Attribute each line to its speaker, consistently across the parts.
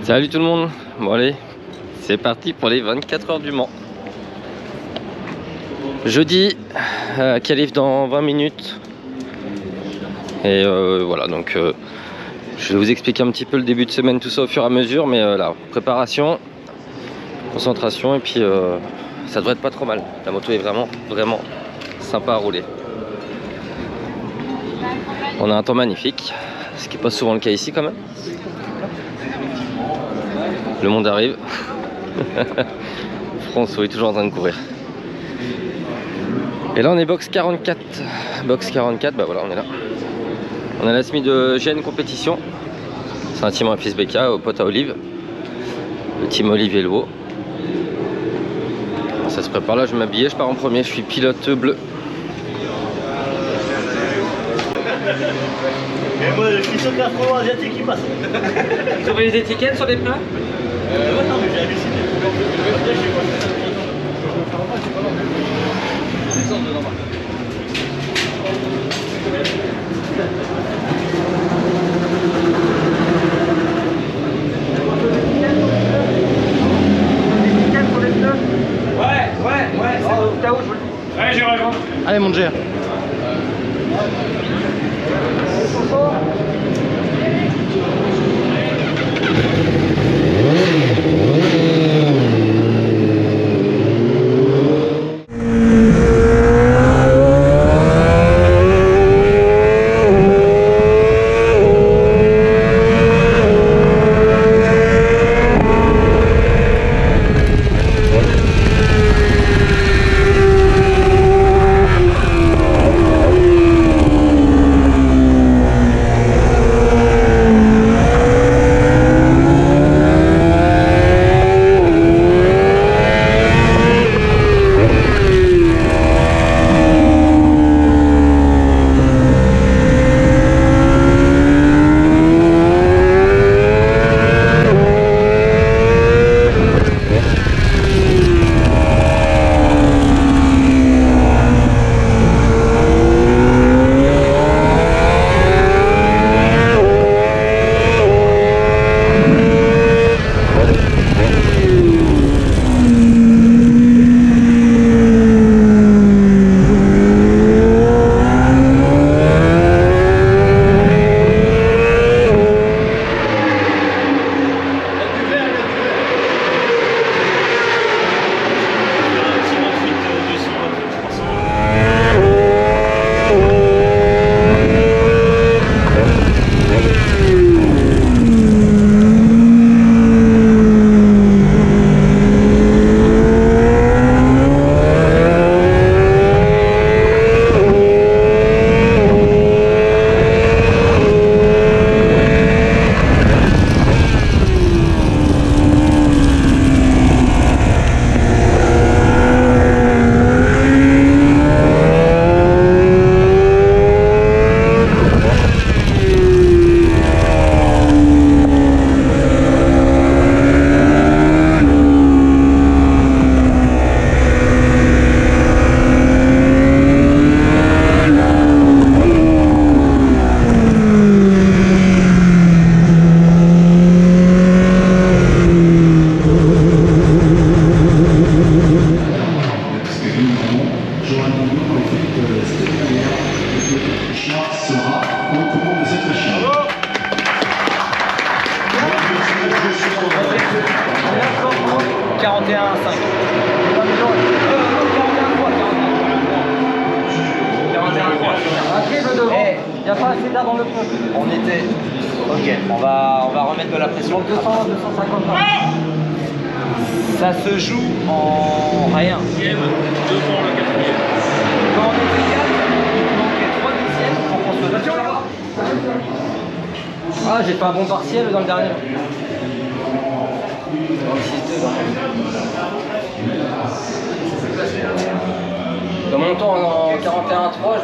Speaker 1: Salut tout le monde. Bon allez, c'est parti pour les 24 heures du Mans. Jeudi, qualif dans 20 minutes. Et voilà, donc je vais vous expliquer un petit peu le début de semaine, tout ça au fur et à mesure. Mais là, préparation, concentration et puis ça devrait être pas trop mal. La moto est vraiment sympa à rouler. On a un temps magnifique, ce qui n'est pas souvent le cas ici quand même. Le monde arrive. François est toujours en train de courir. Et là on est box 44. Box 44, bah voilà, on est là. On a la semi de GN Compétition. C'est un team en FSBK au pote à Olive. Le team Olive et Elvo. Ça se prépare là, je vais m'habiller, je pars en premier, je suis pilote bleu.
Speaker 2: Et moi je suis sûr que la pro asiatique qui passe.
Speaker 1: Vous avez les étiquettes sur les pneus?
Speaker 2: Non mais j'ai halluciné.
Speaker 1: Ouais. Au cas où je vous le dis.
Speaker 2: Allez, j'ai raison.
Speaker 3: Allez mon G.
Speaker 1: Il n'y a pas assez d'air dans le pneu.
Speaker 3: On était. Ok, on va remettre de la pression.
Speaker 1: 200, 250.
Speaker 3: Ça se joue en rien.
Speaker 2: Devant le quatrième.
Speaker 3: Quand on était 4, il manquait 3 dixièmes pour qu'on se voiture.
Speaker 1: Ah, j'ai fait un bon partiel dans le dernier. Dans mon temps en 41.3,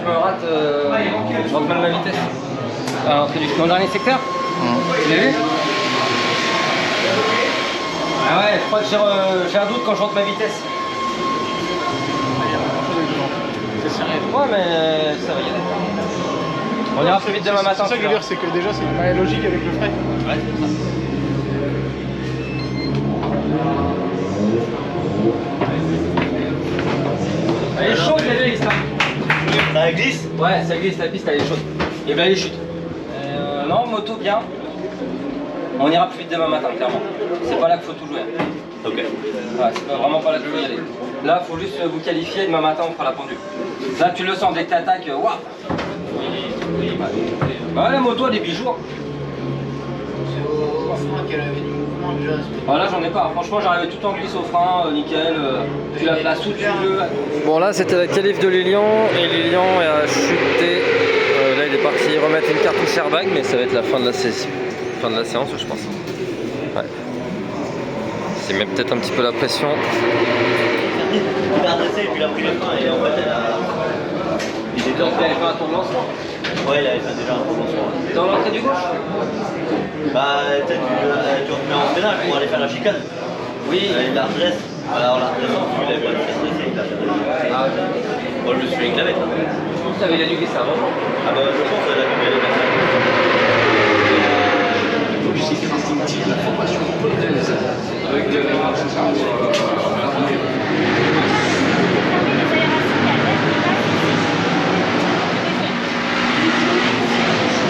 Speaker 1: je me rate, je rentre mal ma vitesse. À l'entrée du dernier secteur. Tu l'as vu? Ah ouais, je crois que j'ai un doute quand je rentre ma vitesse.
Speaker 2: C'est sérieux.
Speaker 1: Ouais, mais ça va y aller. On ira plus vite demain matin.
Speaker 2: C'est ça que je veux dire, c'est que déjà c'est pas logique avec le frais.
Speaker 1: Ouais, c'est ça.
Speaker 3: Elle est chaude, la glisse, hein.
Speaker 2: Ça glisse?
Speaker 3: Ouais, ça glisse, la piste, elle est chaude. Et bien, les chutes. Non, moto bien. On ira plus vite demain matin, clairement. C'est pas là qu'il faut tout jouer.
Speaker 2: Ok.
Speaker 3: Ouais, c'est vraiment pas là qu'il faut y aller. Là, il faut juste vous qualifier. Demain matin, on fera la pendule. Là, tu le sens dès que t'attaques. Waouh! Bah, la moto, elle est bijoux. Ah, là, j'en ai pas. Franchement, j'arrivais tout en glisse au frein, nickel. Tu la places où tu veux.
Speaker 1: Bon là c'était la qualif de Lilian et Lilian a chuté. Là il est parti remettre une cartouche airbag mais ça va être la fin de la séance je pense. Ouais. Il met peut-être un petit peu la pression.
Speaker 2: Il a redressé et puis il a pris les freins et en fait elle a... Il était
Speaker 3: Donc, elle avait fait un tour de lancement.
Speaker 2: Ouais, il avait fait déjà un tour de lancement.
Speaker 3: Dans l'entrée du gauche.
Speaker 2: Bah peut-être tu remets en pénal pour aller faire la chicane.
Speaker 3: Oui.
Speaker 2: Il la redresse. Alors la redressant, il avait pas redressé, il a fait redresser.
Speaker 3: Ah,
Speaker 2: Moi je me suis éclavé.
Speaker 3: ça avait dû glisser un moment.
Speaker 2: Ah bah je pense qu'elle a dû aller comme ça.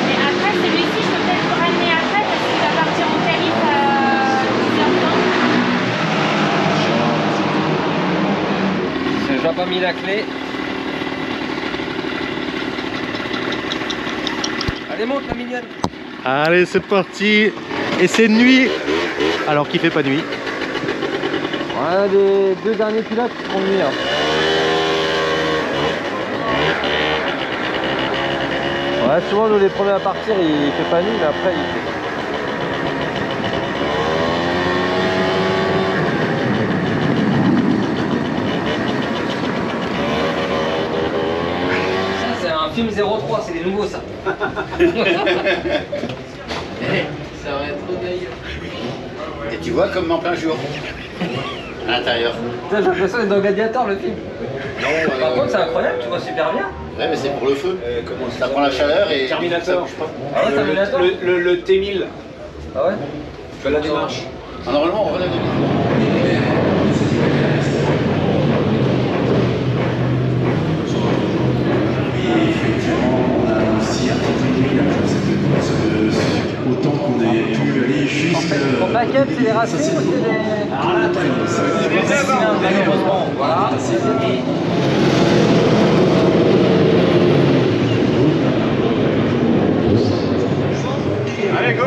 Speaker 4: Mais après, celui-ci, je peux peut-être le ramener après parce qu'il va partir en qualif à 10h30.
Speaker 1: J'ai déjà pas mis la clé. Allez monte la mignonne.
Speaker 5: Allez, c'est parti. Et c'est nuit, alors qu'il fait pas nuit.
Speaker 1: Voilà les deux derniers pilotes qui font nuit. Ouais, souvent nous les premiers à partir il fait pas nuit mais après il fait.
Speaker 3: Ça, c'est un film 03, c'est des nouveaux, ça. Ça va être trop d'ailleurs.
Speaker 6: Et tu vois comme en plein jour. À l'intérieur.
Speaker 3: J'ai l'impression d'être dans Gladiator, le film.
Speaker 6: Non,
Speaker 3: Par contre, c'est incroyable, tu vois super bien.
Speaker 6: ouais, mais c'est pour le feu. Ça prend la chaleur et ça
Speaker 2: Terminator.
Speaker 6: bouge pas.
Speaker 3: Ah ouais, Terminator.
Speaker 2: Le T1000.
Speaker 3: Ah ouais.
Speaker 2: Tu fais la démarche.
Speaker 6: Ah, normalement, on relève.
Speaker 7: Autant qu'on ait pu aller jusqu'à...
Speaker 3: Ton paquet, c'est des racines ou c'est des...
Speaker 2: Alors là, c'est des neufs, hein, malheureusement.
Speaker 3: Voilà.
Speaker 2: Allez, go.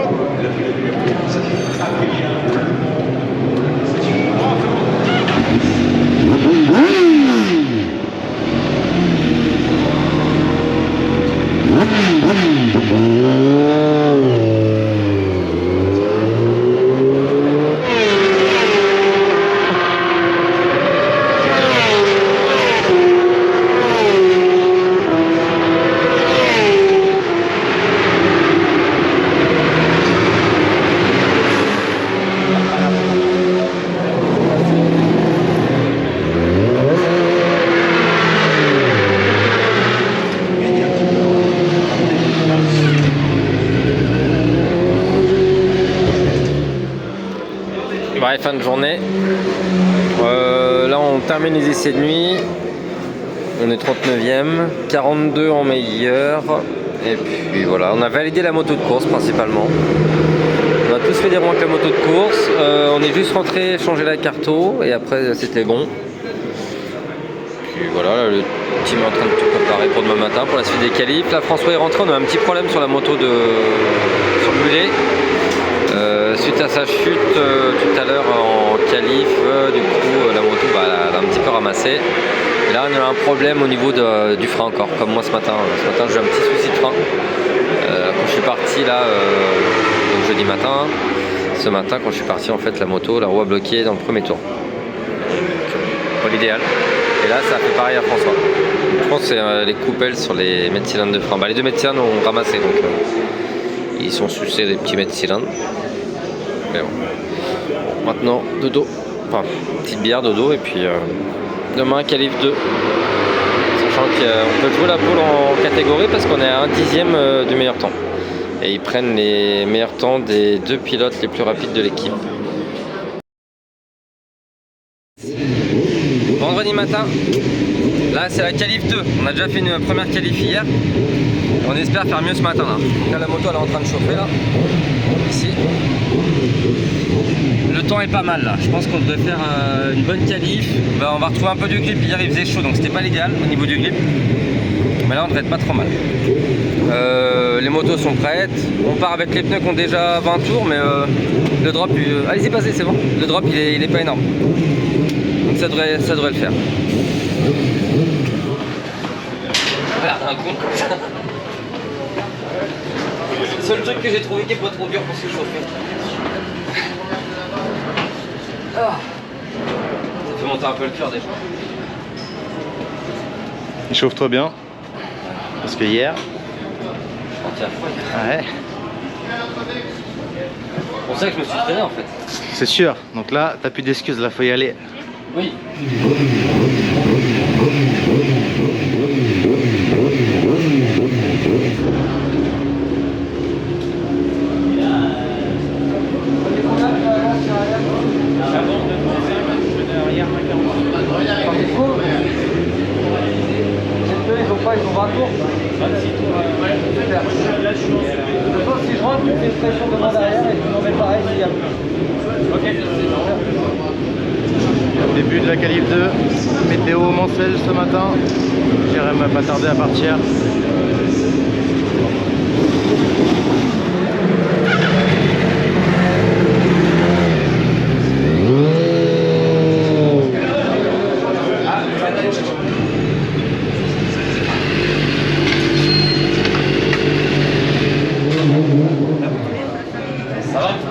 Speaker 1: Ouais, fin de journée. Là on termine les essais de nuit. On est 39e, 42 en meilleur. Et puis voilà, on a validé la moto de course principalement. On a tous fait des ronds avec la moto de course. On est juste rentré changer la carto et après c'était bon. Puis voilà, le team est en train de tout préparer pour demain matin pour la suite des qualifs. Là François est rentré, on a un petit problème sur la moto sur le mulet. Suite à sa chute tout à l'heure en qualif, du coup la moto elle a un petit peu ramassé. Et là on a un problème au niveau du frein encore, comme moi ce matin. Ce matin j'ai eu un petit souci de frein. Quand je suis parti là, donc jeudi matin, ce matin quand je suis parti en fait la moto, la roue a bloqué dans le premier tour. Pas l'idéal. Et là ça a fait pareil à François. Je pense que c'est les coupelles sur les mètres cylindres de frein. Bah, les deux mètres cylindres ont ramassé donc ils sont sucés les petits mètres cylindres. Mais bon. Maintenant dodo, enfin petite bière dodo et puis demain qualif 2. Sachant qu'on peut jouer la pole en catégorie parce qu'on est à 1/10 du meilleur temps. Et ils prennent les meilleurs temps des deux pilotes les plus rapides de l'équipe. vendredi matin. Là c'est la qualif 2. On a déjà fait une première qualif hier. On espère faire mieux ce matin là. Donc là la moto elle est en train de chauffer là. Ici. Le temps est pas mal là. Je pense qu'on devrait faire une bonne qualif. Bah, on va retrouver un peu du grip. Hier il faisait chaud donc c'était pas l'idéal au niveau du grip. Mais là on devrait être pas trop mal. Les motos sont prêtes. On part avec les pneus qui ont déjà 20 tours mais le drop, allez-y passez c'est bon. Le drop il est pas énorme. Donc ça devrait le faire. Voilà un con. Le seul truc que j'ai trouvé qui est pas trop dur pour se chauffer. Ah. Ça fait monter un peu le cœur déjà.
Speaker 5: Chauffe-toi bien. Parce que hier. Ouais.
Speaker 1: C'est pour ça que je me suis traîné en fait.
Speaker 5: C'est sûr. Donc là, t'as plus d'excuses, là faut y aller.
Speaker 1: Oui. Ils ont 20 tours. 26 tours. Ouais, super. De toute façon, si je rentre, tu fais une pression devant derrière et tu m'en mets pareil s'il y a plus. Ok.
Speaker 5: Début de la qualif 2. Météo Mancel ce matin. Jérém va pas tarder à partir.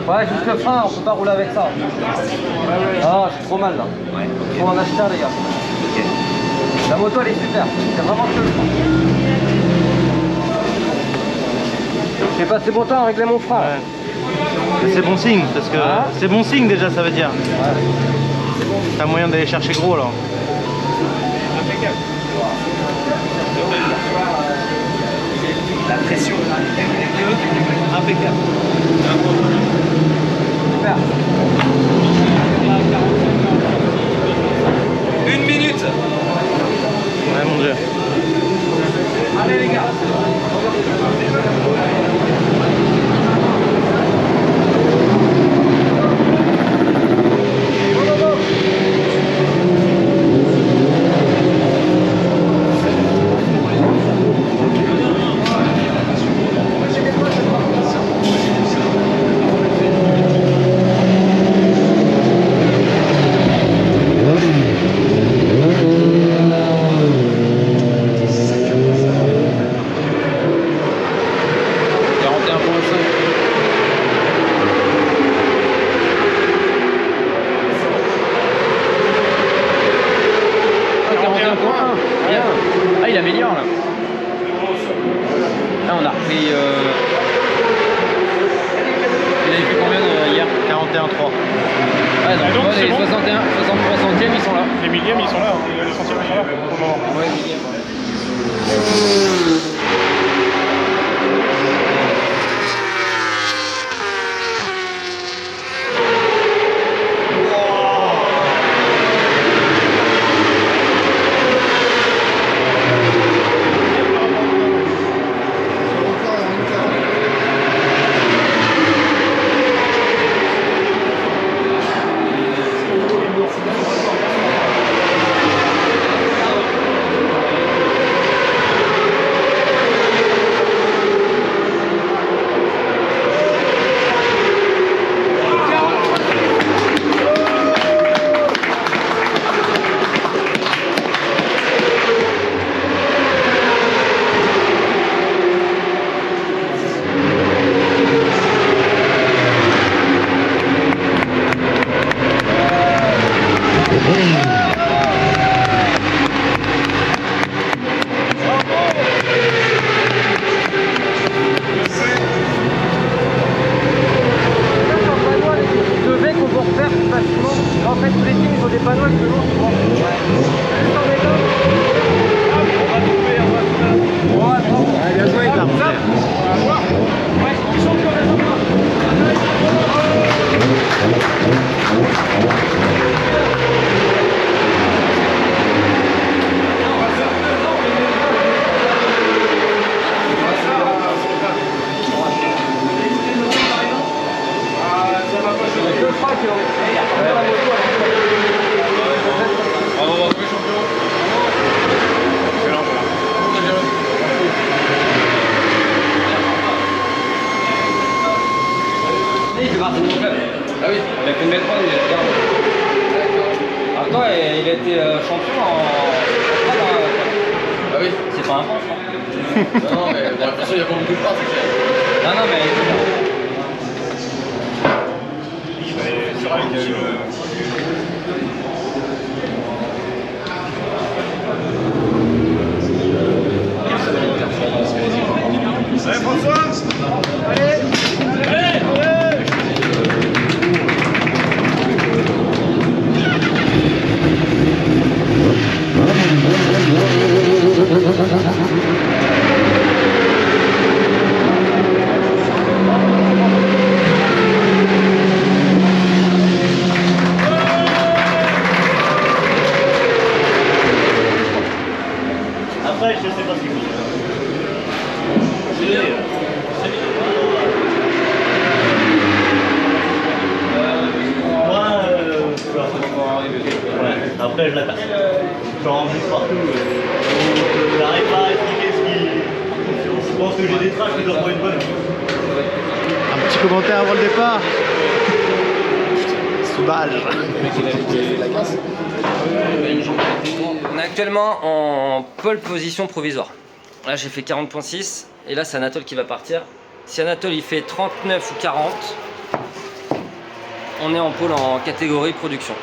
Speaker 1: Ouais, juste le frein, on peut pas rouler avec ça. Ah, j'ai trop mal là. Faut en acheter un, les gars. La moto elle est super, c'est vraiment que le frein. J'ai passé mon temps à régler mon frein.
Speaker 5: Ouais. C'est bon signe, parce que c'est bon signe déjà, ça veut dire. Ouais. T'as moyen d'aller chercher gros là.
Speaker 2: La pression, impeccable.
Speaker 1: Super.
Speaker 2: 1 minute.
Speaker 5: Ouais mon dieu.
Speaker 2: Allez les gars.
Speaker 3: Ah, il améliore là. Là, on a repris. Il avait fait combien hier?
Speaker 5: 41,3.
Speaker 3: Ouais, donc les 61, 63 centièmes ils sont là.
Speaker 8: Les millièmes ils sont là, les centièmes ils sont là pour le moment.
Speaker 3: Ouais, millième. Il fait partie de mon club. Ah oui. Il a fait une belle pointe, il a été garde. Alors toi, il a été champion en... Ah oui. C'est pas un point, je crois.
Speaker 9: Non, mais bon, de toute façon, il y a pas beaucoup de parts.
Speaker 3: Non, non, mais...
Speaker 8: Sur avec allez François.
Speaker 2: Après, je sais pas ce qu'il faut. Après, je la casse. J'en rentre partout. Je n'arrive pas à expliquer ce qui. Je pense que j'ai des tracks qui doivent pas être bonnes.
Speaker 5: Un petit commentaire avant le départ. Sauvage.
Speaker 3: On est actuellement en pole position provisoire. Là j'ai fait 40.6 et là c'est Anatole qui va partir. Si Anatole il fait 39 ou 40, on est en pole en catégorie production.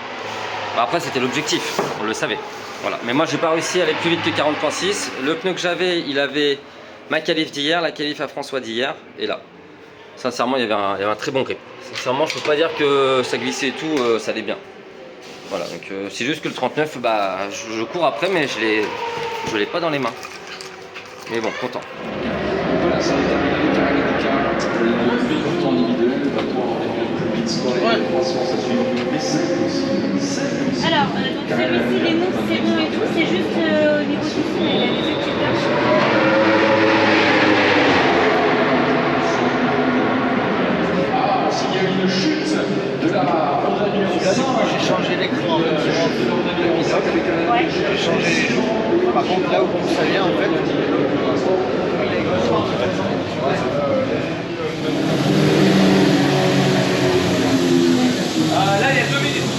Speaker 3: Bon, après c'était l'objectif, on le savait. Voilà. Mais moi j'ai pas réussi à aller plus vite que 40.6. Le pneu que j'avais, il avait ma qualif d'hier, la qualif à François d'hier et là. Sincèrement il y avait un très bon grip. Sincèrement je peux pas dire que ça glissait et tout, ça allait bien. Voilà, donc c'est juste que le 39, bah, je cours après, mais je l'ai pas dans les mains. Mais bon, content.
Speaker 7: Voilà, ça a terminé avec le temps individuel, le battement avec le pit score et la croissance à suivre. Les 5 aussi.
Speaker 4: Alors, donc celui-ci, les moves, c'est bon et tout, c'est juste au niveau du fil, il y a des petites perches.
Speaker 7: Ah, s'il y a une chute de la
Speaker 5: J'ai changé l'écran.
Speaker 4: Ouais.
Speaker 5: J'ai changé les jours. Par contre, là où ça vient, en fait.
Speaker 3: Là, il y a 2 minutes.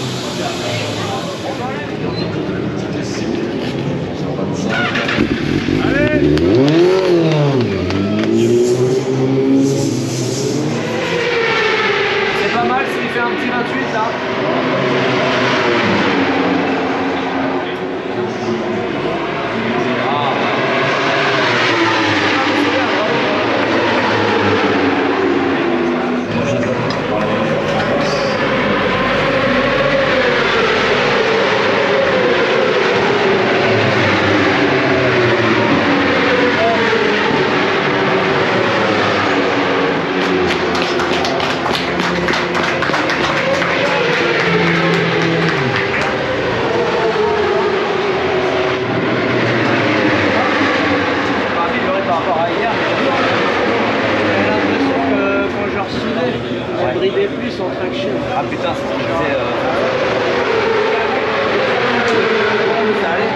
Speaker 3: C'est pas mal s'il fait un petit 28 là. Ah putain, c'est ce qu'il disait. Ça allait.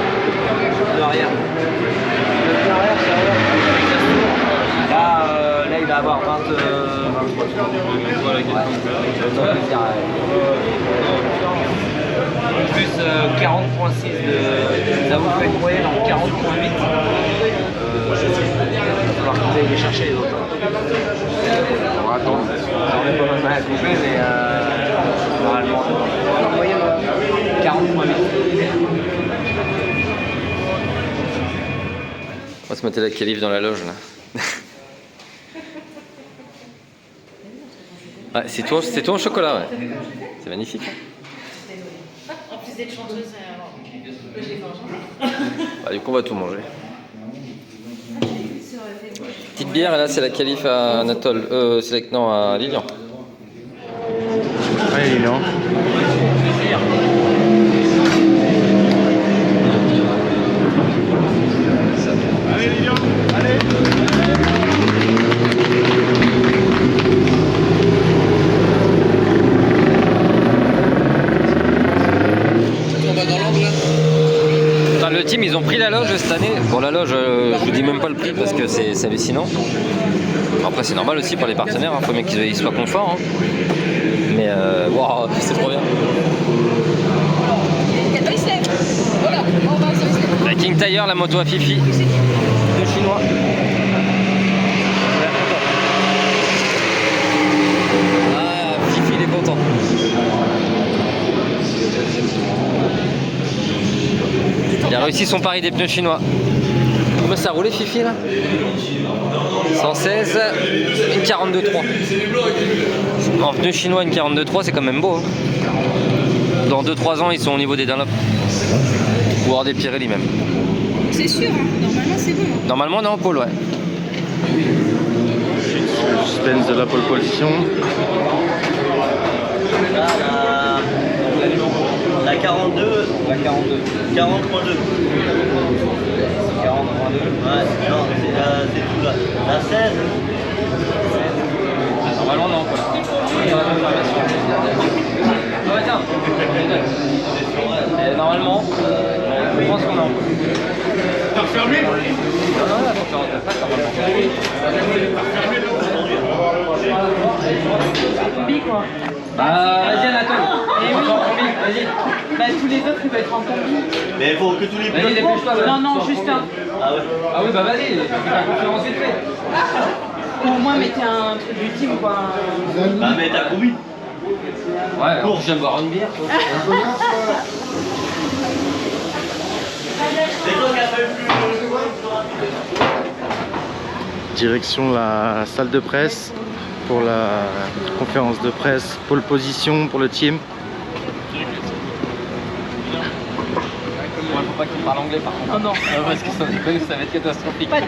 Speaker 3: De arrière. De arrière, ça va. Là, il va avoir 23. Voilà, plus 40.6 de. Ça vous fait une moyenne en 40.8. Il va falloir que vous allez les chercher les autres. On va attendre. On n'est pas mal à couper, mais normalement, en moyenne 40.8. On va se mettre la qualif dans la loge là. Ah, c'est tout en chocolat, ouais. C'est magnifique.
Speaker 4: En plus d'être chanteuse,
Speaker 3: Bah, du coup, on va tout manger. Petite bière, et là, c'est la qualif à Anatole. Non, à Lilian.
Speaker 5: Allez, Lilian.
Speaker 8: Allez Lilian, allez.
Speaker 3: Dans le type team, ils ont pris la loge cette année. Bon, la loge, je vous dis même pas le prix parce que c'est hallucinant. Après, c'est normal aussi pour les partenaires, il faut bien qu'ils soient conforts. Hein. Mais wow, c'est trop bien. La King Tire, la moto à Fifi. Le chinois. Ah, Fifi, il est content. Il a réussi son pari des pneus chinois. Comment ça a roulé Fifi là? 116, une 42.3. En pneu chinois, une 42.3, c'est quand même beau. Hein. Dans 2-3 ans, ils sont au niveau des Dunlop. Ou hors des Pirelli même.
Speaker 10: C'est sûr, hein. Normalement c'est bon. Hein.
Speaker 3: Normalement, on est en pôle, ouais.
Speaker 5: Suspense de la pole position.
Speaker 2: La 42. La 42. 40.2. 40.2. Ouais, non, c'est tout là. La 16.
Speaker 3: Normalement, on est en pôle. Et normalement, je pense qu'on est en pôle.
Speaker 8: T'as refermé?
Speaker 3: Non, attends, pas normalement.
Speaker 10: Combi quoi.
Speaker 3: Bah, vas-y, Anatole.
Speaker 10: Eh oui.
Speaker 3: Vas-y.
Speaker 10: Bah tous les autres ils vont être en combi.
Speaker 2: Mais il faut que tous les
Speaker 3: Vas-y,
Speaker 2: pneus.
Speaker 3: dépêche-toi.
Speaker 10: Non, non, juste un.
Speaker 2: Ah ouais.
Speaker 3: Ah oui, bah vas-y, fais ta conférence vite fait.
Speaker 10: Au moins mettez un truc du team quoi.
Speaker 2: Bah mais t'as combien?
Speaker 3: Ouais, alors je viens de boire une bière. Toi.
Speaker 2: C'est toi qui as fait le plus.
Speaker 5: Direction la salle de presse pour la conférence de presse, pole position pour le team.
Speaker 3: Faut pas qu'il parle anglais par contre.
Speaker 10: Oh non.
Speaker 3: Parce que ça va être catastrophique.
Speaker 10: Pas de...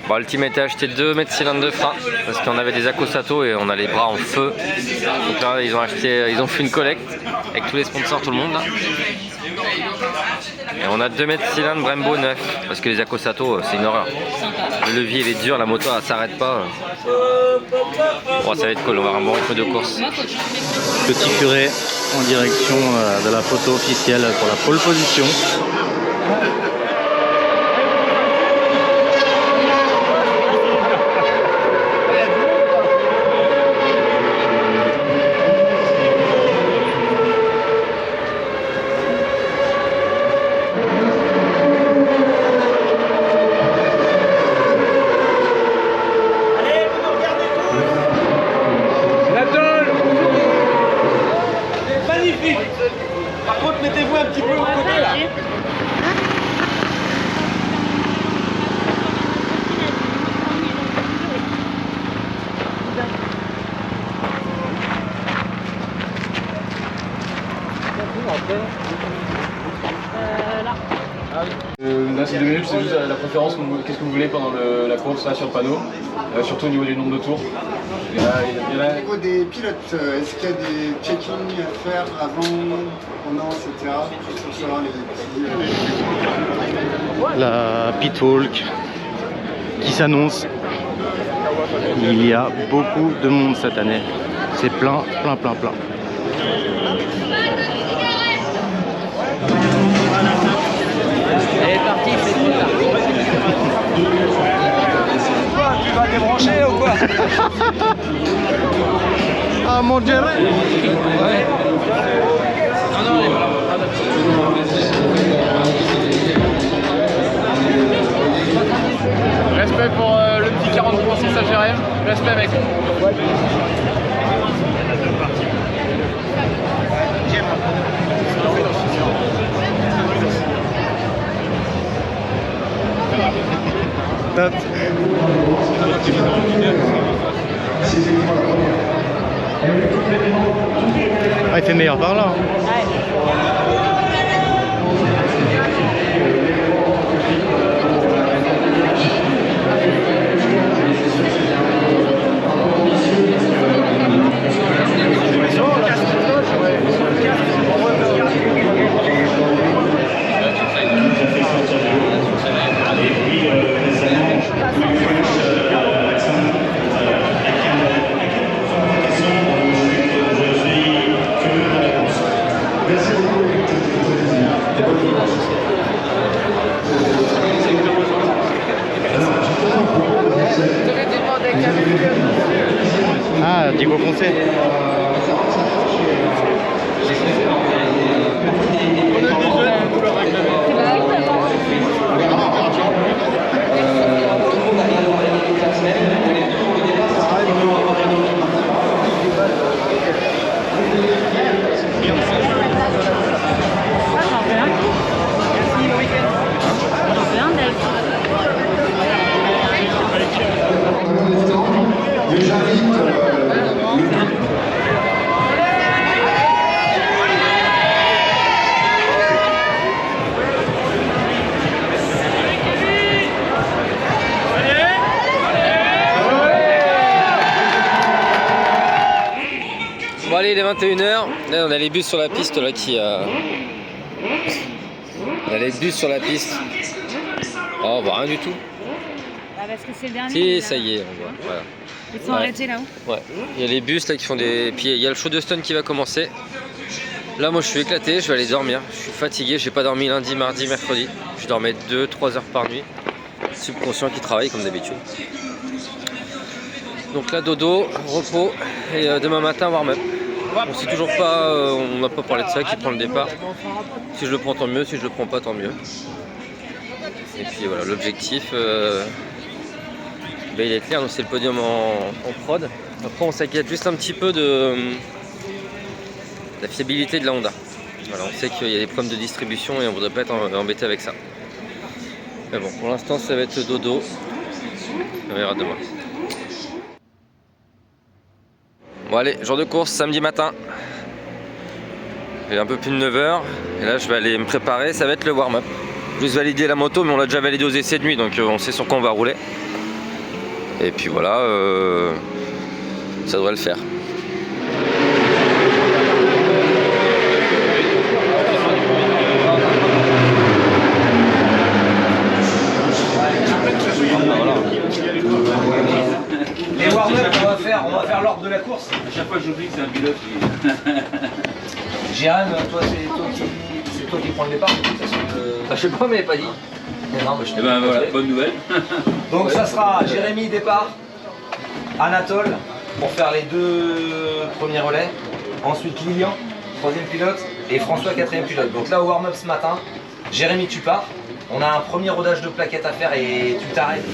Speaker 3: Bon, le team était acheté 2 mètres cylindres de frein parce qu'on avait des Akosato et on a les bras en feu. Donc là, ils ont fait une collecte avec tous les sponsors, tout le monde là. Et on a 2 mètres cylindres Brembo 9 parce que les Akosato, c'est une horreur. Le levier il est dur, la moto elle s'arrête pas. Bon, ça va être cool, on va avoir un bon rythme de course.
Speaker 5: Petit furet en direction de la photo officielle pour la pole position.
Speaker 8: Par contre, mettez-vous un petit peu au côté là.
Speaker 9: Là c'est 2 minutes, c'est juste la préférence, qu'est-ce que vous voulez pendant la course là sur le panneau, surtout au niveau du nombre de tours.
Speaker 6: Au niveau des pilotes, est-ce qu'il y a des check-ins à faire avant, pendant, etc. Juste pour savoir les petits...
Speaker 5: La pit walk qui s'annonce. Il y a beaucoup de monde cette année. C'est plein, plein, plein, plein.
Speaker 3: Elle est partie, c'est trop tard.
Speaker 8: Tu vas débrancher ou quoi?
Speaker 5: Ah mon Dieu!
Speaker 3: Ouais. Non, non, elle est pas là.
Speaker 9: Respect pour le petit 40.6 à GRM, respect mec.
Speaker 5: Ah, il fait meilleur par là.
Speaker 10: Ouais.
Speaker 5: Ah, Diego Foncé.
Speaker 3: Bon allez, il est 21h, là on a les bus sur la piste là qui... On a les bus sur la piste. Oh bah rien du tout.
Speaker 4: Bah parce que c'est le dernier.
Speaker 3: Si, ça y est, on voit. Voilà.
Speaker 4: Ils sont arrêtés là-haut.
Speaker 3: Ouais, il y a les bus là qui font des... Puis il y a le show de Stone qui va commencer. Là moi je suis éclaté, je vais aller dormir. Je suis fatigué, j'ai pas dormi lundi, mardi, mercredi. Je dormais 2-3 heures par nuit. Subconscient qui travaille comme d'habitude. Donc là dodo, repos et demain matin warm-up. On sait toujours pas, on n'a pas parlé de ça, qui prend le départ. Si je le prends tant mieux, si je le prends pas tant mieux. Et puis voilà, l'objectif, il est clair, c'est le podium en prod. Après on s'inquiète juste un petit peu de la fiabilité de la Honda. Voilà, on sait qu'il y a des problèmes de distribution et on voudrait pas être embêté avec ça. Mais bon, pour l'instant ça va être dodo. On verra demain. Bon allez, jour de course, samedi matin. Il est un peu plus de 9h. Et là je vais aller me préparer, ça va être le warm-up. Juste valider la moto, mais on l'a déjà validé aux essais de nuit, donc on sait sur quoi on va rouler. Et puis voilà, ça devrait le faire.
Speaker 8: Les warm-up on va faire l'ordre de la course. À chaque fois que j'oublie que c'est un pilote qui... Jeanne, toi c'est toi qui prends le départ.
Speaker 3: Je sais pas, mais pas dit.
Speaker 8: Non, mais je
Speaker 9: Et ben voilà, bonne nouvelle.
Speaker 8: Donc ça sera Jérémy départ, Anatole pour faire les 2 premiers relais, ensuite Lilian, 3e pilote, et François, 4e pilote. Donc là au warm-up ce matin, Jérémy tu pars, on a un premier rodage de plaquettes à faire et tu t'arrêtes.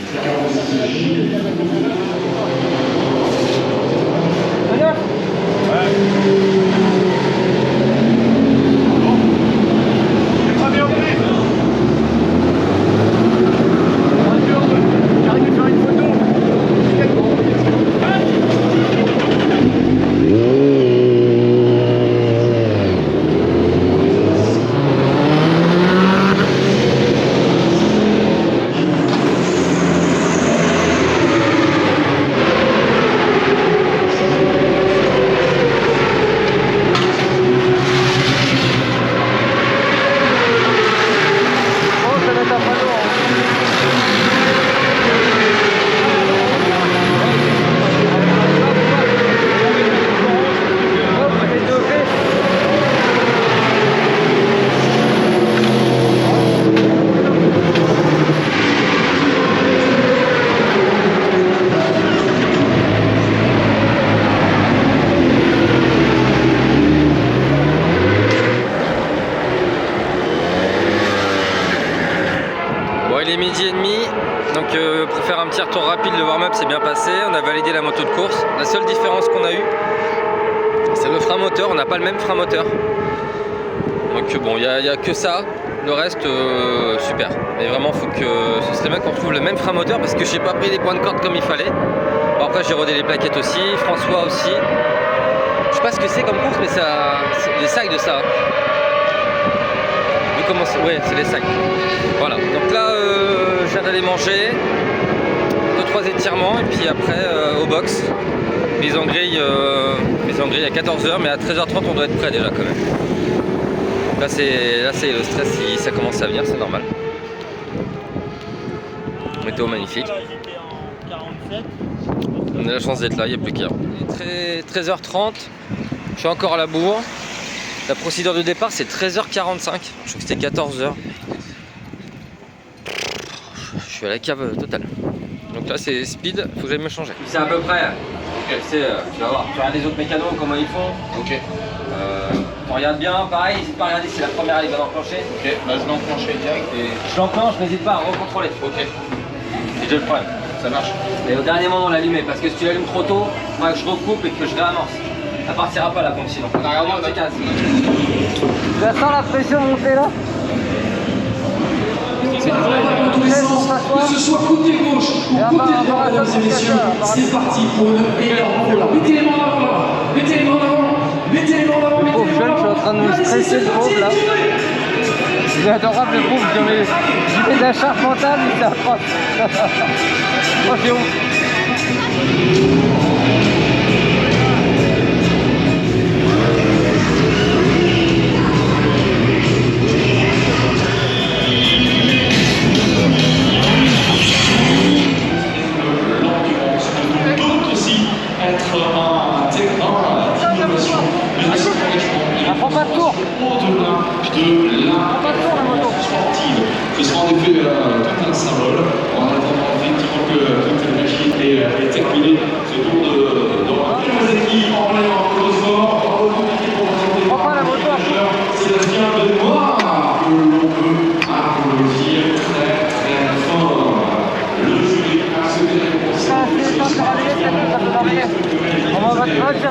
Speaker 3: Pour faire un petit retour rapide, le warm-up s'est bien passé, on a validé la moto de course. La seule différence qu'on a eue, c'est le frein moteur, on n'a pas le même frein moteur. Donc bon, il n'y a que ça, le reste super. Mais vraiment, il faut que ce serait bien qu'on trouve le même frein moteur parce que j'ai pas pris les points de corde comme il fallait. Bon, après j'ai rodé les plaquettes aussi, François aussi. Je sais pas ce que c'est comme course, mais ça, c'est des sacs de ça. Vu comment c'est? Ouais, c'est les sacs. Voilà, donc là, je viens d'aller manger. 2-3 étirements et puis après au box. Mise en grille à 14h, mais à 13h30 on doit être prêt déjà quand même. Là c'est le stress, si ça commence à venir, c'est normal. Météo magnifique. On a la chance d'être là, il n'y a plus qu'à. Il est 13h30, je suis encore à la bourre. La procédure de départ c'est 13h45, je crois que c'était 14h. Je suis à la cave totale. Donc là c'est speed, faut que j'aille me changer. C'est à peu près, tu vas voir, tu regardes les autres mécanos comment ils font. Ok. Tu regardes bien, pareil, n'hésite pas à regarder si la première elle va enclencher. Ok, bah je l'enclenche direct et... Je l'enclenche, n'hésite pas à recontrôler. Ok. C'est déjà le problème. Ça marche. Et au dernier moment l'allumer, parce que si tu l'allumes trop tôt, il faudra que je recoupe et que je réamorce. Elle partira pas la pompe sinon. On a regardé, on casse. Tu la sens la pression monter là?
Speaker 7: C'est dans tous les sens, que ce soit côté gauche ou côté droit, mesdames et messieurs, c'est parti pour le meilleur moment. Mettez les mains en avant, mettez les mains en avant, mettez les mains en avant, mettez les mains en avant.
Speaker 1: Je suis en train de me stresser le pauvre là. Il est adorable le pauvre, je mets de la charge mentale, mais ça va. Oh, j'ai honte.
Speaker 7: Ce sera en effet tout un symbole en attendant effectivement que toute cette machine est terminée. Ce tour de Kawasaki en plein en Sébastien Benoît que l'on peut applaudir très fort. Le jury a souhaité récompenser.
Speaker 1: On va direct.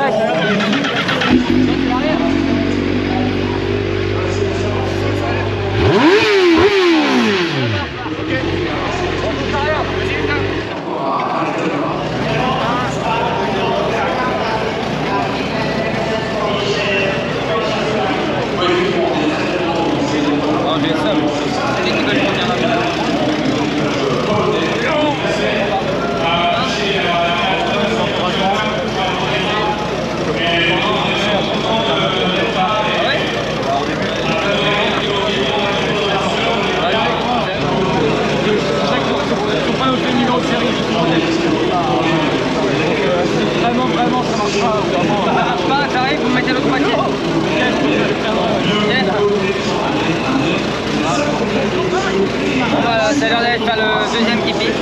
Speaker 3: Ça a l'air d'aller faire le deuxième qui pique.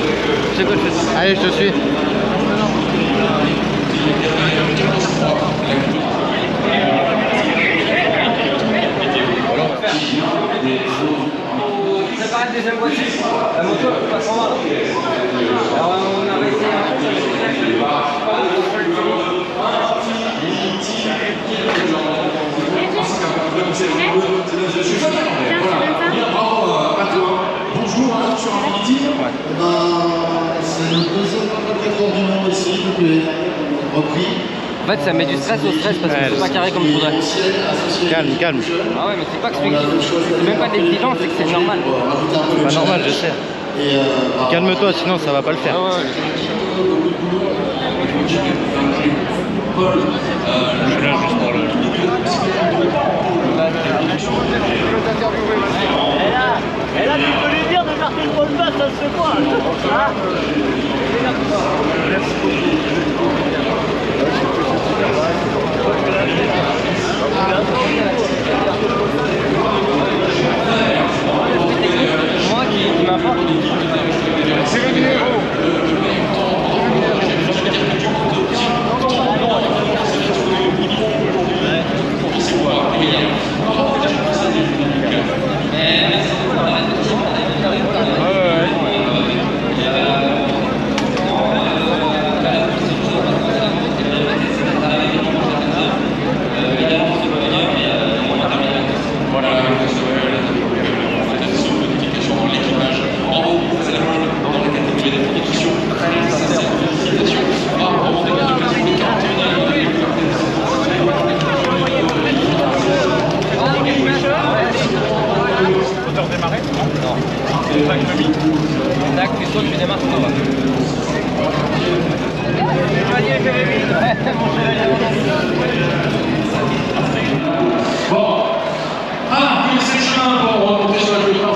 Speaker 3: Je sais pas, je fais ça.
Speaker 5: Allez, je te suis.
Speaker 3: Préparer le deuxième boîtier. La moto elle passe en mal. Alors on a réussi
Speaker 7: Bonjour, sur un midi. C'est le deuxième record du monde ici, donc repris.
Speaker 3: En fait ça met du stress au stress parce que c'est pas carré comme il faudrait.
Speaker 5: Calme, calme.
Speaker 3: Ah ouais mais c'est pas que c'est même pas de l'exigence, c'est que c'est normal.
Speaker 5: C'est pas normal, je sais. Calme-toi, sinon ça va pas le faire.
Speaker 3: Ah ouais.
Speaker 5: Je suis là juste pour le...
Speaker 2: Et là, tu peux lui dire de marquer le mot de passe, ça se fait quoi?
Speaker 3: Moi qui m'importe.
Speaker 5: C'est le numéro.
Speaker 7: Bon, c'est le chemin pour remonter sur la départ.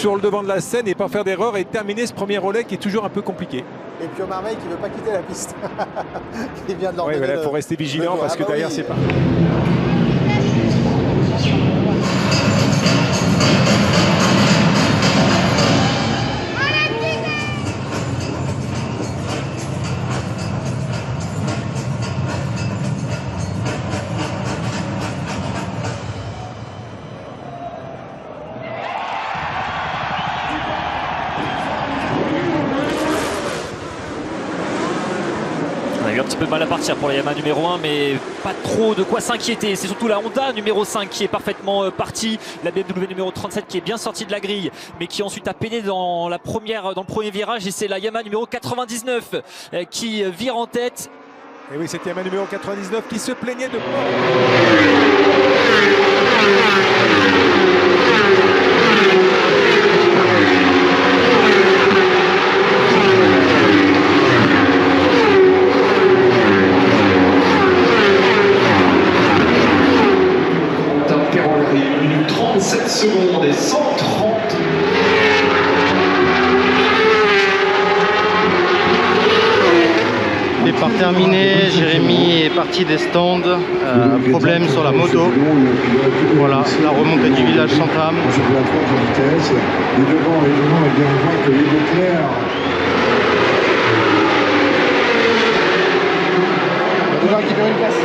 Speaker 11: sur le devant de la scène et pas faire d'erreur et terminer ce premier relais qui est toujours un peu compliqué.
Speaker 12: Et puis Omar Mey qui ne veut pas quitter la piste. Il vient de leur
Speaker 11: donner. Il faut rester vigilant parce que derrière c'est pas.
Speaker 13: On a eu un petit peu de mal à partir pour la Yamaha numéro 1, mais pas trop de quoi s'inquiéter. C'est surtout la Honda numéro 5 qui est parfaitement partie. La BMW numéro 37 qui est bien sortie de la grille, mais qui ensuite a peiné dans le premier virage. Et c'est la Yamaha numéro 99 qui vire en tête.
Speaker 11: Et oui, c'était Yamaha numéro 99 qui se plaignait de...
Speaker 7: Une minute 37 secondes et 130.
Speaker 5: Départ terminé, Jérémy est parti des stands, problème sur la moto. Voilà, la remontée du village s'entame.
Speaker 14: Et devant, et bien on voit que Hugo Claire.
Speaker 12: On va devoir récupérer une place.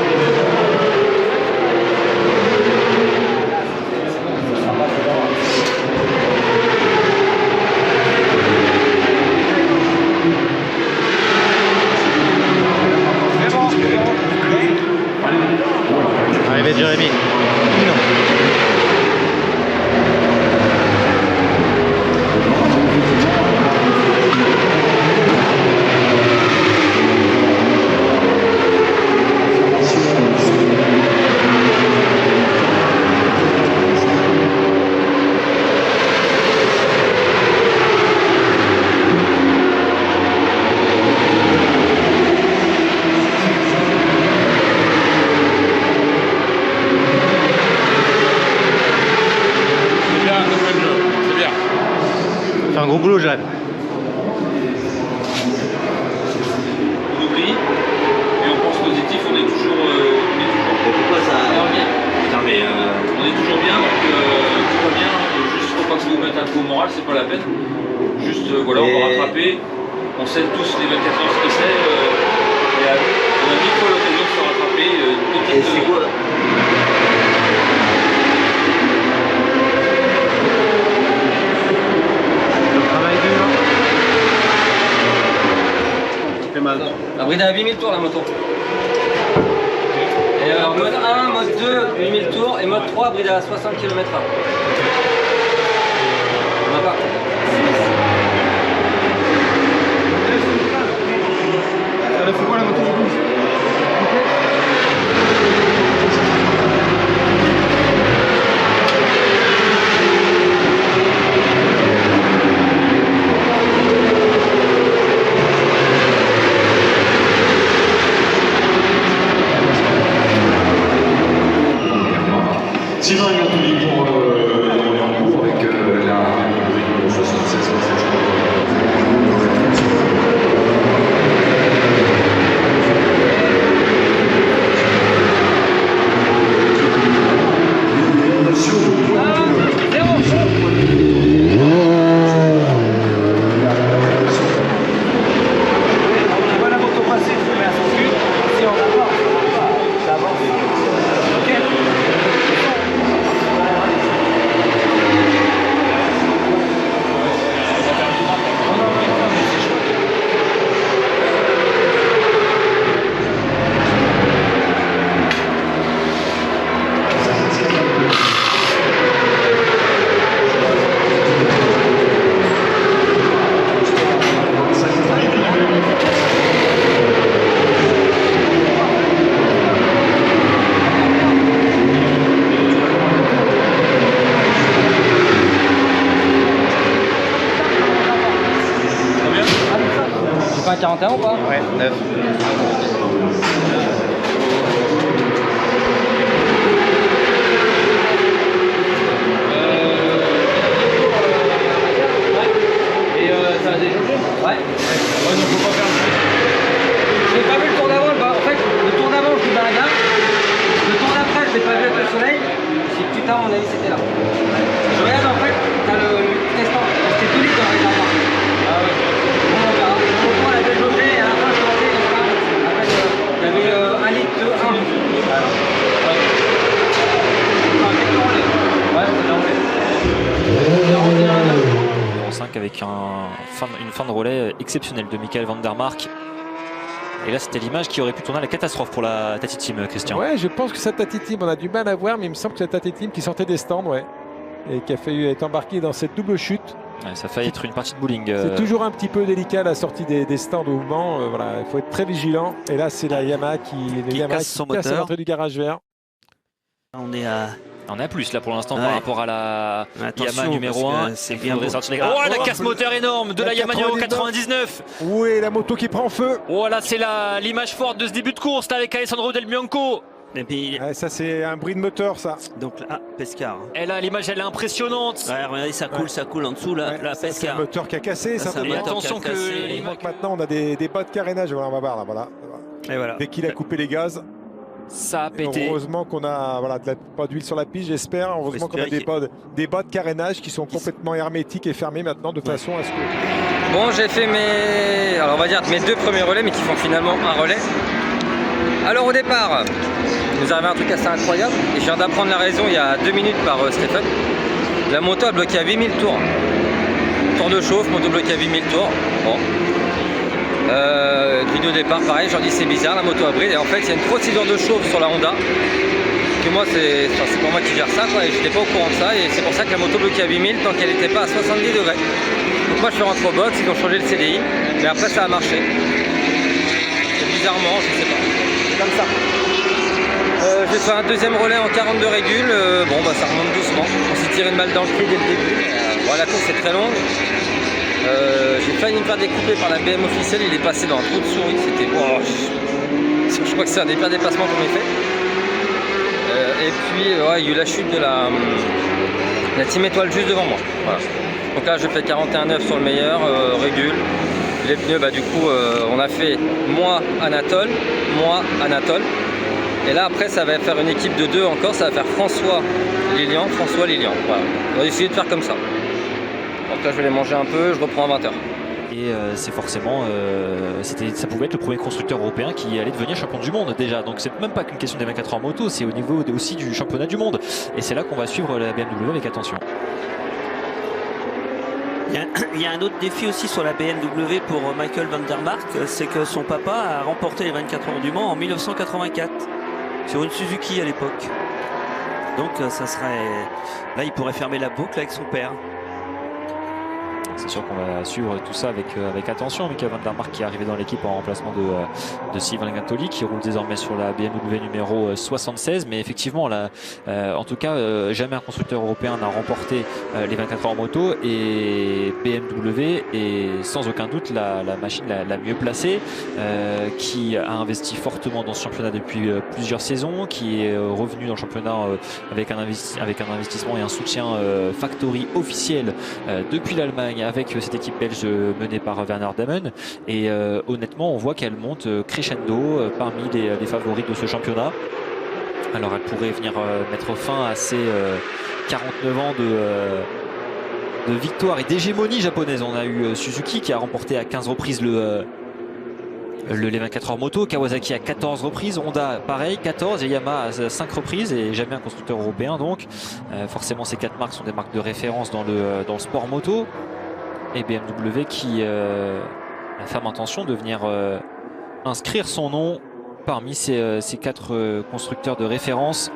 Speaker 5: Arrivée de Jérémy. Un gros boulot, Jérémy.
Speaker 2: On oublie et on pense positif, on est toujours. Pourquoi ça Putain, mais on est toujours bien, donc tout va bien. Juste, faut pas que ça vous mette un coup au moral, c'est pas la peine. Juste, voilà, on va rattraper. On sait tous les 24 heures ce que c'est. Et on a 1000 fois l'occasion de se rattraper. Et c'est quoi
Speaker 3: La bride à 8000 tours la moto. Et mode 1, mode 2, 8000 tours et mode 3, bride à 60 km/h. On n'a pas.
Speaker 12: Ça fait quoi la moto ?
Speaker 3: un 41 ou pas?
Speaker 5: Ouais, 9.
Speaker 3: Ça a déjauger? Ouais. Ouais, donc faut pas faire Je n'ai pas vu le tour d'avant, en fait, le tour d'avant je dis bah là. Le tour d'après je l'ai pas vu avec le soleil. Si putain à mon avis c'était là. Je regarde en fait, t'as le testant, c'était tout libre dans les arbres. Ah ouais. Bon on verra. Au moment on a déjaugé et à la fin je suis rentré dans le car. Après il y avait 1 litre de 1. Ouais. Ouais, c'est l'enlevé.
Speaker 13: 5 avec une fin de relais exceptionnelle de Michael van der Mark. Et là c'était l'image qui aurait pu tourner à la catastrophe pour la Tati Team, Christian.
Speaker 11: Ouais, je pense que cette Tati Team, on a du mal à voir, mais il me semble que c'est la Tati Team qui sortait des stands, ouais, et qui a failli être embarquée dans cette double chute.
Speaker 13: Ouais, ça a failli être une partie de bowling.
Speaker 11: C'est toujours un petit peu délicat la sortie des stands au mouvement. Voilà, il faut être très vigilant. Et là, c'est la Yamaha qui
Speaker 15: casse son
Speaker 11: casse
Speaker 15: moteur.
Speaker 11: l'entrée du garage vert.
Speaker 15: On est à
Speaker 13: plus là pour l'instant par rapport à la Yamaha numéro 1.
Speaker 15: C'est bien beau.
Speaker 13: Oh, la casse moteur énorme de la Yamaha numéro 99.
Speaker 11: Oui, la moto qui prend feu.
Speaker 13: Oh là, c'est l'image forte de ce début de course là, avec Alessandro Del Bianco.
Speaker 15: Et puis,
Speaker 11: ouais, ça c'est un bruit de moteur ça.
Speaker 15: Donc là, Pescar.
Speaker 13: Et là l'image elle est impressionnante.
Speaker 15: Ouais, regardez, ça coule en dessous là,
Speaker 11: Ouais,
Speaker 15: la
Speaker 11: c'est
Speaker 15: Pescar.
Speaker 11: le moteur qui a cassé.
Speaker 13: Et attention que
Speaker 11: donc maintenant on a des bas de carénage. Voilà, on va voir là. Voilà.
Speaker 15: Et voilà.
Speaker 11: Dès qu'il a coupé les gaz.
Speaker 13: Ça a pété.
Speaker 11: Heureusement qu'on a pas d'huile sur la piste, j'espère. Heureusement qu'on a des bas de carénage qui sont complètement hermétiques et fermés maintenant de façon à ce que.
Speaker 3: Bon, j'ai fait alors on va dire mes 2 premiers relais, mais qui font finalement un relais. Alors au départ, il nous arrive un truc assez incroyable, et je viens d'apprendre la raison il y a 2 minutes par Stéphane. La moto a bloqué à 8000 tours. Tour de chauffe, moto bloquée à 8000 tours. Bon. Vidéo départ, pareil, je leur dis c'est bizarre, la moto a bride, et en fait il y a une procédure de chauffe sur la Honda. Que moi c'est pas moi qui gère ça, quoi, et j'étais pas au courant de ça, et c'est pour ça que la moto bloquée à 8000 tant qu'elle n'était pas à 70 degrés. Donc moi je suis rentré au box, ils ont changé le CDI, mais après ça a marché. Et bizarrement, je sais pas, c'est comme ça. J'ai fait un 2e relais en 42 régules, bon bah ça remonte doucement, on s'est tiré une balle dans le pied dès le début. Bon, la course est très longue. J'ai failli me faire découper par la BM officielle, il est passé dans un trou de souris, c'était... Oh, je crois que c'est un des pires dépassements qu'on ait fait. Et puis ouais, il y a eu la chute de la Team Étoile juste devant moi. Voilà. Donc là je fais 41,9 sur le meilleur, régule. Les pneus, bah du coup on a fait moi Anatole. Et là après ça va faire une équipe de 2 encore, ça va faire François Lilian. Voilà. On va essayer de faire comme ça. Donc là je vais les manger un peu, je reprends à 20h.
Speaker 13: Et c'est forcément, ça pouvait être le premier constructeur européen qui allait devenir champion du monde déjà. Donc c'est même pas qu'une question des 24 heures en moto, c'est au niveau aussi du championnat du monde. Et c'est là qu'on va suivre la BMW avec attention.
Speaker 15: Il y a un autre défi aussi sur la BMW pour Michael van der Mark, c'est que son papa a remporté les 24 heures du Mans en 1984 sur une Suzuki à l'époque. Donc ça serait... Là il pourrait fermer la boucle avec son père.
Speaker 13: C'est sûr qu'on va suivre tout ça avec attention. Michael van der Mark qui est arrivé dans l'équipe en remplacement de Sylvain Gantoli, qui roule désormais sur la BMW numéro 76. Mais effectivement, là, en tout cas, jamais un constructeur européen n'a remporté les 24 heures en moto. Et BMW est sans aucun doute la machine la mieux placée, qui a investi fortement dans ce championnat depuis plusieurs saisons, qui est revenu dans le championnat avec un investissement et un soutien factory officiel depuis l'Allemagne, avec cette équipe belge menée par Werner Damen. Et honnêtement on voit qu'elle monte crescendo parmi les favoris de ce championnat. Alors elle pourrait venir mettre fin à ces 49 ans de victoire et d'hégémonie japonaise. On a eu Suzuki qui a remporté à 15 reprises les 24 heures moto, Kawasaki à 14 reprises, Honda pareil 14 et Yamaha à 5 reprises, et jamais un constructeur européen. Donc forcément ces 4 marques sont des marques de référence dans le sport moto. Et BMW qui a ferme intention de venir inscrire son nom parmi ces 4 constructeurs de référence.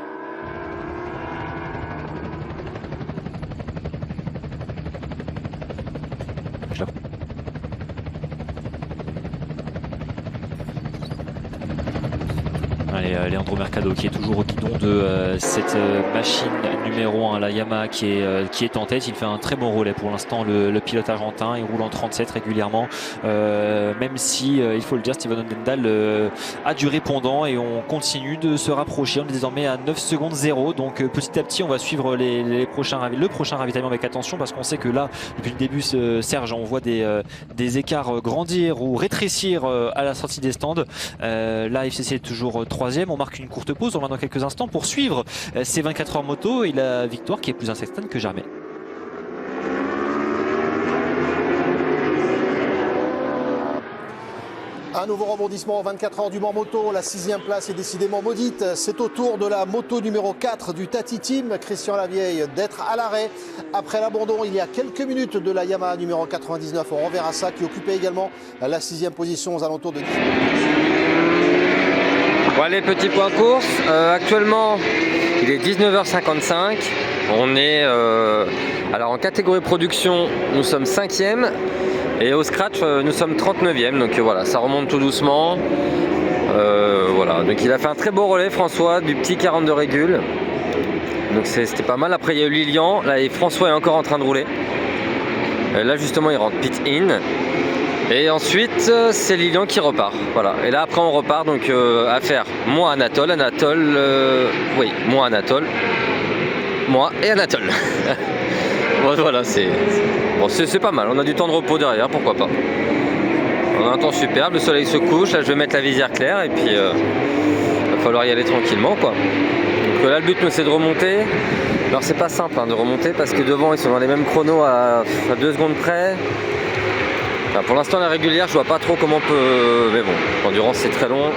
Speaker 13: Allez, Leandro Mercado qui est toujours au guidon de cette machine numéro 1, la Yamaha qui est en tête. Il fait un très bon relais pour l'instant, le pilote argentin. Il roule en 37 régulièrement, même si il faut le dire, Steven Odendaal a du répondant et on continue de se rapprocher. On est désormais à 9 secondes 0, donc petit à petit on va suivre le prochain ravitaillement avec attention, parce qu'on sait que là depuis le début, Serge, on voit des écarts grandir ou rétrécir à la sortie des stands. Là FCC est toujours 3e, on marque une courte pause, on va dans quelques instants pour suivre ces 24 heures moto et la victoire qui est plus incertaine que jamais.
Speaker 12: Un nouveau rebondissement en 24 heures du Mans Moto. La 6e place est décidément maudite. C'est au tour de la moto numéro 4 du Tati Team, Christian Lavieille, d'être à l'arrêt après l'abandon il y a quelques minutes de la Yamaha numéro 99. On reverra ça, qui occupait également la 6e position aux alentours de 10.
Speaker 3: Bon, allez, petit point course. Actuellement, il est 19h55. On est alors en catégorie production, nous sommes 5e. Et au scratch, nous sommes 39e, donc voilà, ça remonte tout doucement. Voilà, donc il a fait un très beau relais, François, du petit 42 régul. Donc c'était pas mal. Après, il y a eu Lilian. Là, et François est encore en train de rouler. Là, justement, il rentre pit in. Et ensuite, c'est Lilian qui repart. Voilà. Et là, après, on repart. Donc, à faire moi, Anatole. Oui, moi, Anatole. Moi et Anatole. Bon, voilà, c'est pas mal. On a du temps de repos derrière, pourquoi pas. On a un temps superbe, le soleil se couche. Là, je vais mettre la visière claire et puis il va falloir y aller tranquillement, quoi. Donc là, le but, c'est de remonter. Alors, c'est pas simple de remonter parce que devant, ils sont dans les mêmes chronos à 2 secondes près. Enfin, pour l'instant, la régulière, je vois pas trop comment on peut. Mais bon, l'endurance, c'est très long.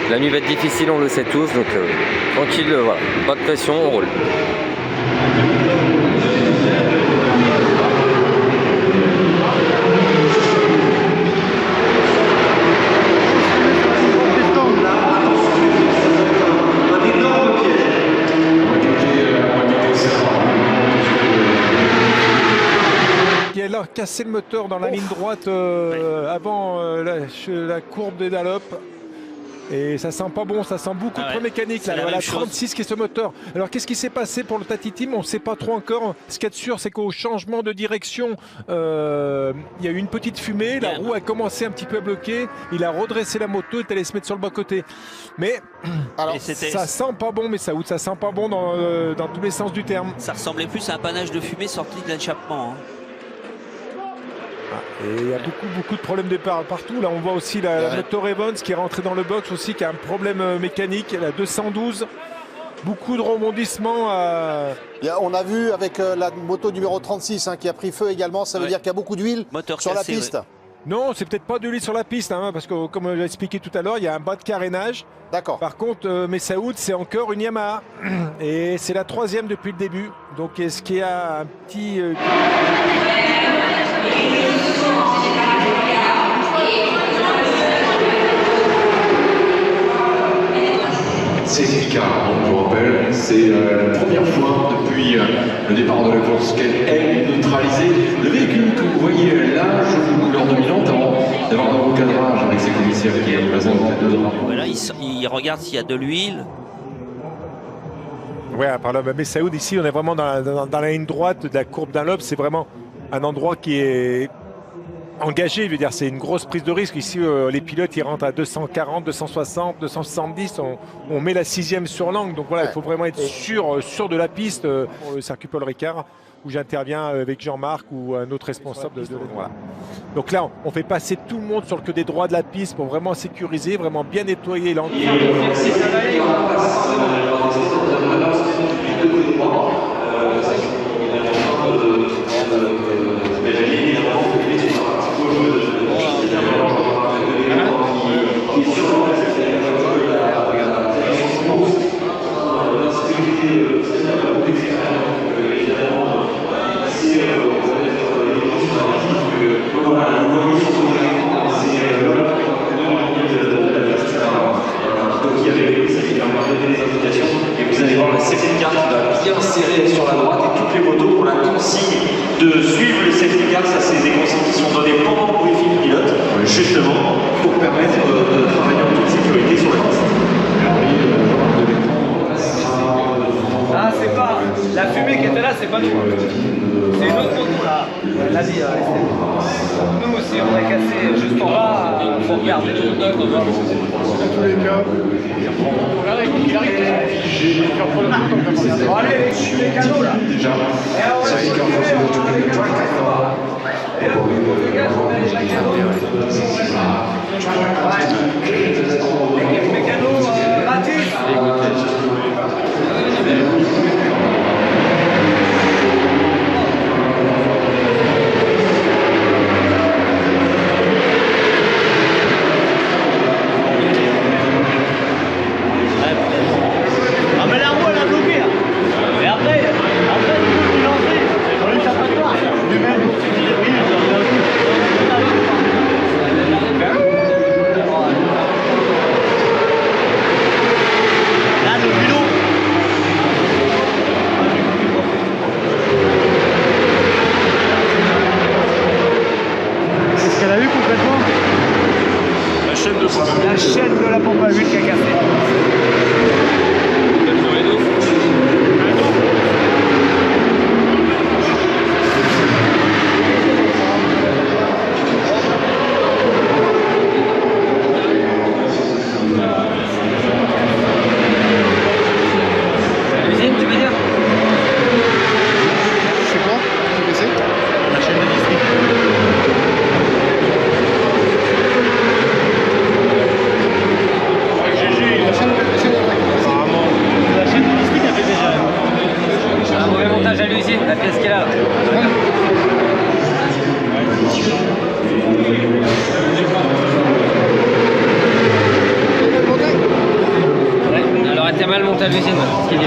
Speaker 3: La nuit va être difficile, on le sait tous. Donc, tranquille, voilà. Pas de pression, on roule.
Speaker 11: Il a cassé le moteur dans la ligne droite avant la courbe des Dallops. Et ça sent pas bon, ça sent beaucoup de points mécaniques. Là, voilà, 36 qui est ce moteur. Alors qu'est-ce qui s'est passé pour le Tati Team? On ne sait pas trop encore. Ce qu'il y a de sûr, c'est qu'au changement de direction, il y a eu une petite fumée. La roue a commencé un petit peu à bloquer. Il a redressé la moto et est allé se mettre sur le bas-côté. Mais alors, ça sent pas bon, mais ça sent pas bon dans tous les sens du terme.
Speaker 15: Ça ressemblait plus à un panache de fumée sorti de l'échappement.
Speaker 11: Et il y a beaucoup de problèmes de partout. Là, on voit aussi la moto Evans qui est rentrée dans le box aussi, qui a un problème mécanique. La 212, beaucoup de rebondissements.
Speaker 12: On a vu avec la moto numéro 36 qui a pris feu également. Ça veut dire qu'il y a beaucoup d'huile sur la piste.
Speaker 11: Non, c'est peut-être pas de l'huile sur la piste, parce que comme j'ai expliqué tout à l'heure, il y a un bas de carénage.
Speaker 12: D'accord.
Speaker 11: Par contre, Messaoud, c'est encore une Yamaha. Et c'est la 3e depuis le début. Donc, est-ce qu'il y a un petit...
Speaker 7: Safety car, je vous rappelle, c'est la première fois depuis le départ de la course qu'elle est neutralisée. Le véhicule que vous voyez là, je couleur dominante avant d'avoir un recadrage avec ses commissaires qui représentent les deux drapeaux.
Speaker 15: Voilà, il regarde s'il y a de l'huile.
Speaker 11: Ouais, par là, Messaoud, ici, on est vraiment dans la ligne droite de la courbe d'un lobe. C'est vraiment un endroit qui est engagé, je veux dire, c'est une grosse prise de risque. Ici, les pilotes, ils rentrent à 240, 260, 270. On met la 6e sur l'angle. Donc voilà, il faut vraiment être sûr de la piste. Pour le circuit Paul Ricard, où j'interviens avec Jean-Marc ou un autre responsable. Voilà. Donc là, on fait passer tout le monde sur le côté droit de la piste pour vraiment sécuriser, vraiment bien nettoyer l'angle.
Speaker 16: Vous allez voir la safety car qui va bien serrer sur la droite et toutes les motos pour la consigne de suivre le safety car. Ça, c'est des consignes qui sont données pendant le briefing pilote, justement pour permettre de travailler en toute sécurité sur la piste.
Speaker 8: Ah, c'est pas. La fumée qui était là, c'est pas nous. C'est une autre moto là. Elle l'a dit, nous aussi, on a cassé juste en bas. Faut regarder.
Speaker 6: Dans tous les cas, il arrive.
Speaker 8: Bon, allez, les canaux là.
Speaker 14: Déjà, ça a écarté de tous les
Speaker 8: Mécano, Mathis.
Speaker 17: Ah mais la roue elle a bloqué là. Et après tu peux lancer. On lui tape pas de toi. Lui-même, là le vélo.
Speaker 6: Qu'est-ce qu'elle a eu complètement?
Speaker 17: La chaîne de la pompe à huile qui a cassé.
Speaker 8: L'usine, tu veux dire?
Speaker 6: C'est quoi? Qu'est-ce que c'est?
Speaker 17: La chaîne de district. La chaîne de district a fait déjà.
Speaker 8: Un mauvais montage à l'usine, la pièce qui est là. Ouais, alors elle était mal montée à l'usine, ce qu'il dit.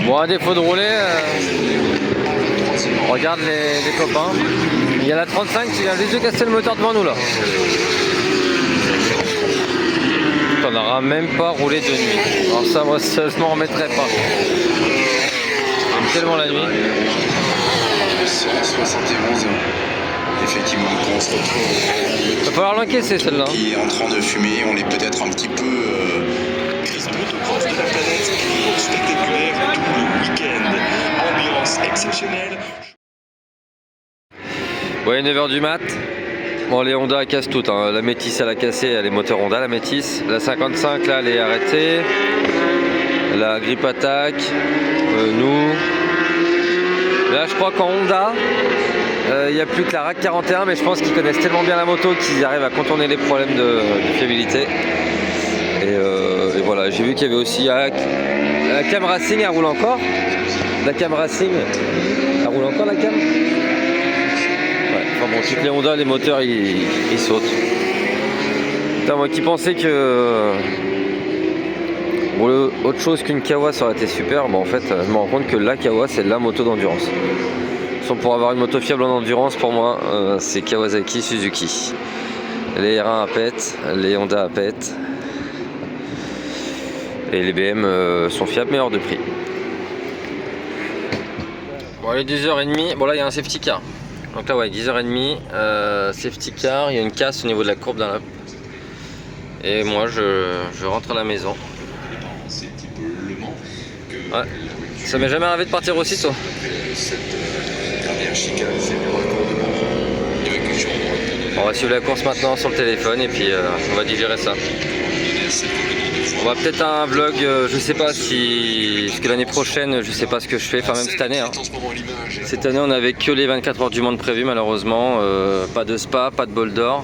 Speaker 1: Bon, à défaut de rouler, regarde les copains. Il y a la 35 qui vient juste de casser le moteur devant nous là. On n'aura même pas roulé de nuit. Alors ça, moi, je m'en remettrai pas. J'aime tellement la nuit.
Speaker 18: 171, effectivement, on se retrouve.
Speaker 1: Il va falloir l'encaisser celle-là.
Speaker 18: Qui est en train de fumer, on est peut-être un petit peu crispé de course de la planète, course spectaculaire tout le week-end, ambiance exceptionnelle.
Speaker 1: Ouais, 9h du mat. Bon, les Honda cassent toutes. Hein. La Métis, elle a cassé, elle est moteur Honda, la Métis. La 55, là, elle est arrêtée. La Grip Attack. Nous. Là, je crois qu'en Honda, il n'y a plus que la RAC 41, mais je pense qu'ils connaissent tellement bien la moto qu'ils arrivent à contourner les problèmes de fiabilité. Et voilà, j'ai vu qu'il y avait aussi la Cam Racing, elle roule encore. La Cam Racing, elle roule encore la Cam. Ouais, enfin bon, toutes les Honda, les moteurs, ils sautent. Putain, moi qui pensais que autre chose qu'une Kawa ça aurait été super, bon en fait je me rends compte que la Kawa c'est la moto d'endurance. Pour avoir une moto fiable en endurance, pour moi c'est Kawasaki, Suzuki. Les R1 à pète, les Honda à pète. Et les BM sont fiables mais hors de prix. Bon, il est 10h30, bon là il y a un safety car. Donc là ouais, 10h30, safety car, il y a une casse au niveau de la courbe d'un lap. Et moi je rentre à la maison. Ouais. Ça m'est jamais arrivé de partir aussi toi. On va suivre la course maintenant sur le téléphone et puis on va digérer ça. On va peut-être un vlog, je sais pas si... Parce que l'année prochaine, je sais pas ce que je fais, enfin même cette année. Hein. Cette année on n'avait que les 24 heures du monde prévues malheureusement. Pas de spa, pas de bol d'or.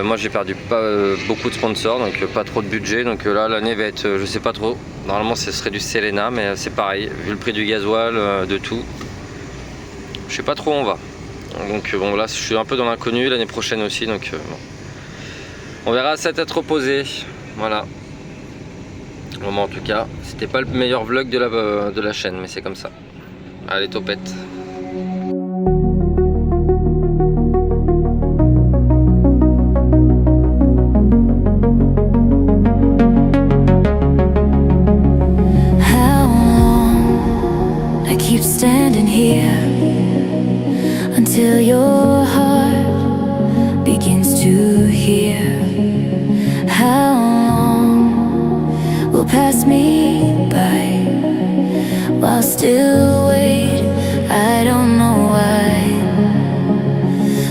Speaker 1: Moi j'ai perdu beaucoup de sponsors, donc pas trop de budget. Donc là l'année va être, je sais pas trop. Normalement ce serait du Selena, mais c'est pareil. Vu le prix du gasoil, de tout. Je sais pas trop où on va. Donc bon, là je suis un peu dans l'inconnu, l'année prochaine aussi, donc bon. On verra cette tête reposée. Voilà. Au moment en tout cas, c'était pas le meilleur vlog de la chaîne, mais c'est comme ça. Allez, topette.
Speaker 19: Keep standing here until your heart begins to hear. How long will pass me by while still wait? I don't know why.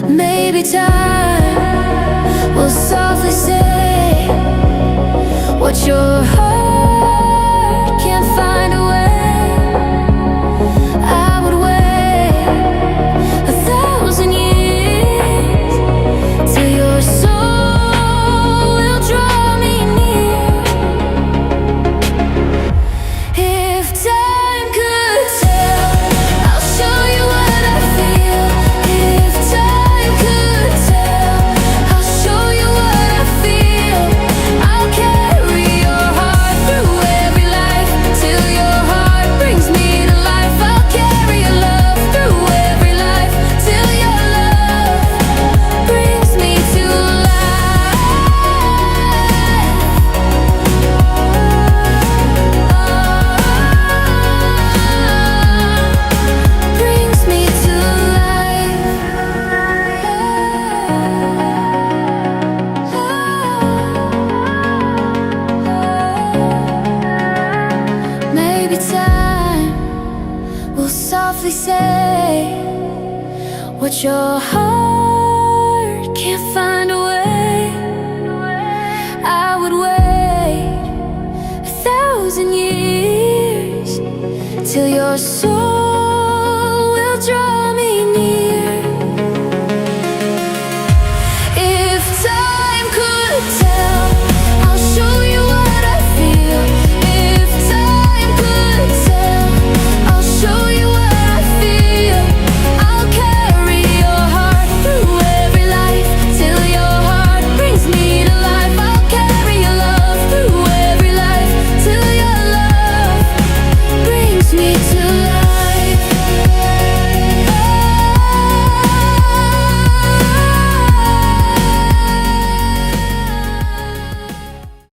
Speaker 19: Maybe time will softly say what your heart can't find a way. Say what your heart can't find a way. I would wait 1,000 years till your soul